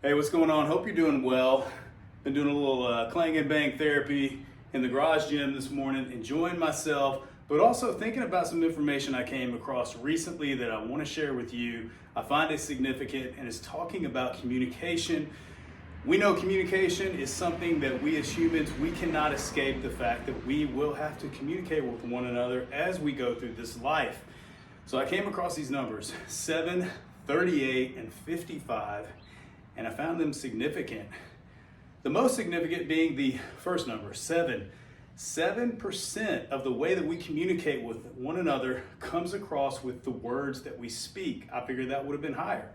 Hey, what's going on? Hope you're doing well. Been doing a little clang and bang therapy in the garage gym this morning, enjoying myself, but also thinking about some information I came across recently that I want to share with you. I find it significant, and it's talking about communication. We know communication is something that we as humans, we cannot escape the fact that we will have to communicate with one another as we go through this life. So I came across these numbers, 7, 38, and 55. And I found them significant. The most significant being the first number, 7. 7% of the way that we communicate with one another comes across with the words that we speak. I figured that would have been higher.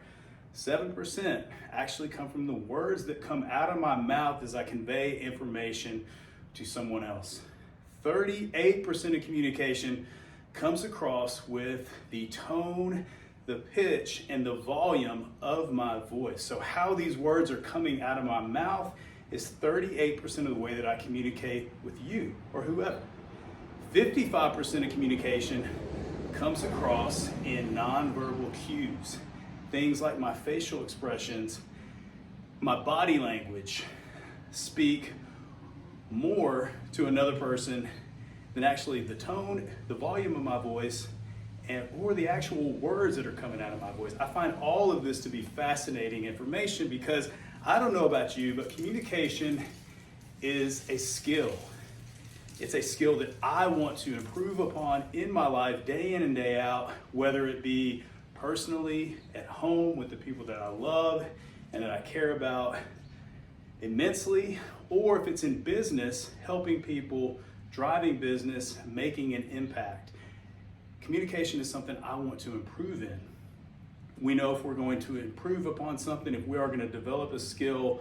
7% actually come from the words that come out of my mouth as I convey information to someone else. 38% of communication comes across with the tone, the pitch, and the volume of my voice. So how these words are coming out of my mouth is 38% of the way that I communicate with you or whoever. 55% of communication comes across in nonverbal cues. Things like my facial expressions, my body language speak more to another person than actually the tone, the volume of my voice, or the actual words that are coming out of my voice. I find all of this to be fascinating information because I don't know about you, but communication is a skill. It's a skill that I want to improve upon in my life day in and day out, whether it be personally, at home with the people that I love and that I care about immensely, or if it's in business, helping people, driving business, making an impact. Communication is something I want to improve in. We know if we're going to improve upon something, if we are going to develop a skill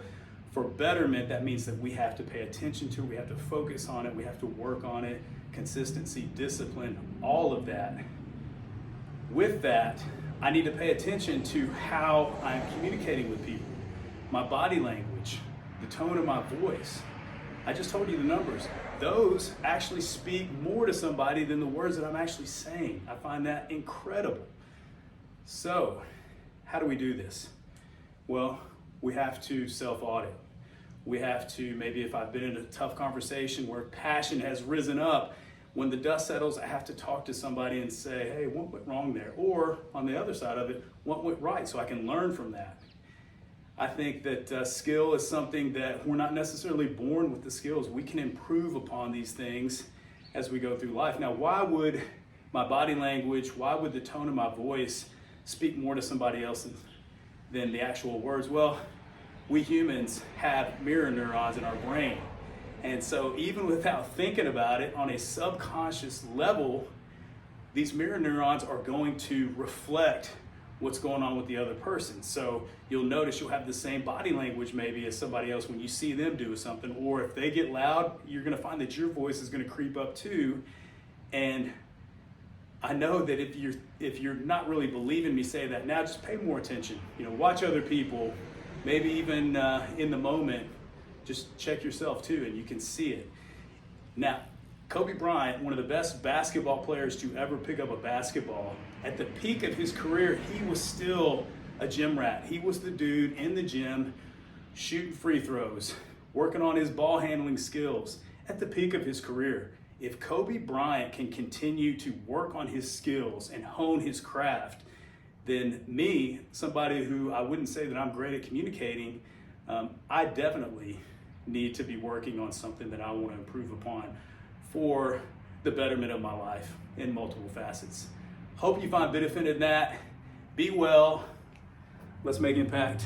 for betterment, that means that we have to pay attention to it, we have to focus on it, we have to work on it, consistency, discipline, all of that. With that, I need to pay attention to how I'm communicating with people, my body language, the tone of my voice. I just told you the numbers. Those actually speak more to somebody than the words that I'm actually saying. I find that incredible. So, how do we do this? Well, we have to self-audit. We have to, maybe if I've been in a tough conversation where passion has risen up, when the dust settles, I have to talk to somebody and say, hey, what went wrong there? Or on the other side of it, what went right? So I can learn from that. I think that skill is something that we're not necessarily born with the skills. We can improve upon these things as we go through life. Now, why would my body language, why would the tone of my voice speak more to somebody else than the actual words? Well, we humans have mirror neurons in our brain. And so even without thinking about it on a subconscious level, these mirror neurons are going to reflect what's going on with the other person. So you'll notice you'll have the same body language maybe as somebody else when you see them do something, or if they get loud, you're gonna find that your voice is gonna creep up too. And I know that if you're not really believing me say that now, just pay more attention. Watch other people, maybe even in the moment, just check yourself too, and you can see it. Now, Kobe Bryant, one of the best basketball players to ever pick up a basketball, at the peak of his career, he was still a gym rat. He was the dude in the gym shooting free throws, working on his ball handling skills at the peak of his career. If Kobe Bryant can continue to work on his skills and hone his craft, then me, somebody who I wouldn't say that I'm great at communicating, I definitely need to be working on something that I want to improve upon for the betterment of my life in multiple facets. Hope you find benefit in that. Be well. Let's make impact.